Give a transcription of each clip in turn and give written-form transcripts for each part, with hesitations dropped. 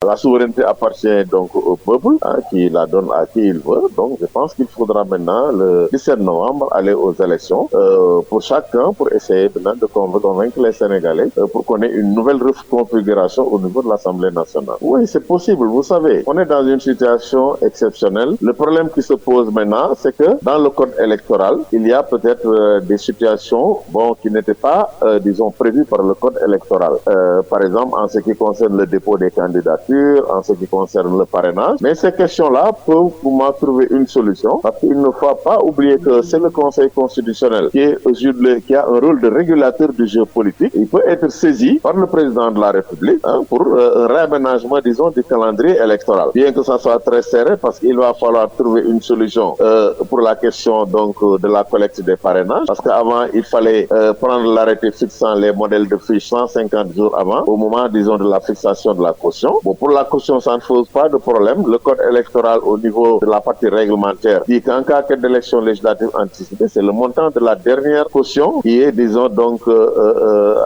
La souveraineté appartient donc au peuple qui la donne à qui il veut. Donc je pense qu'il faudra maintenant le 17 novembre aller aux élections pour chacun pour essayer maintenant de convaincre les Sénégalais pour qu'on ait une nouvelle reconfiguration au niveau de l'Assemblée nationale. Oui, c'est possible. Vous savez, on est dans une situation exceptionnelle. Le problème qui se pose maintenant, c'est que dans le code électoral, il y a peut-être des situations qui n'étaient pas, disons, prévues par le code électoral. Par exemple, en ce qui concerne le dépôt des candidatures, en ce qui concerne le parrainage. Mais ces questions-là peuvent pour moi trouver une solution parce qu'il ne faut pas oublier que c'est le Conseil constitutionnel qui a un rôle de régulateur du jeu politique. Il peut être saisi par le président de la République pour un réaménagement, disons, du calendrier électoral. Bien que ça soit très serré parce qu'il va falloir trouver une solution pour la question donc de la collecte des parrainages parce qu'avant, il fallait prendre l'arrêté fixant les modèles de fiches 150 jours avant, au moment, disons, de la fixation de la caution. Bon, pour la caution, ça ne pose pas de problème. Le code électoral au niveau de la partie réglementaire dit qu'en cas d'élection législative anticipée, c'est le montant de la dernière caution qui est, disons, donc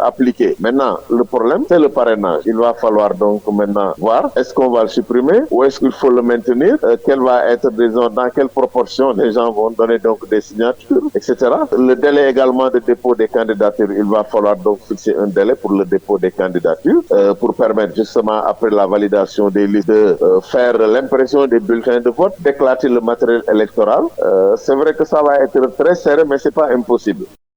appliqué. Maintenant, le problème, c'est le parrainage. Il va falloir donc maintenant voir est-ce qu'on va le supprimer ou est-ce qu'il faut le maintenir, quelle va être, disons, dans quelle proportion les gens vont donner donc des signatures, etc. Le délai également de dépôt des candidatures, il va falloir donc fixer un délai pour le dépôt des candidatures pour permettre justement après la validation des listes de faire l'impression des bulletins de vote, d'éclater le matériel électoral. C'est vrai que ça va être très serré, mais c'est pas impossible.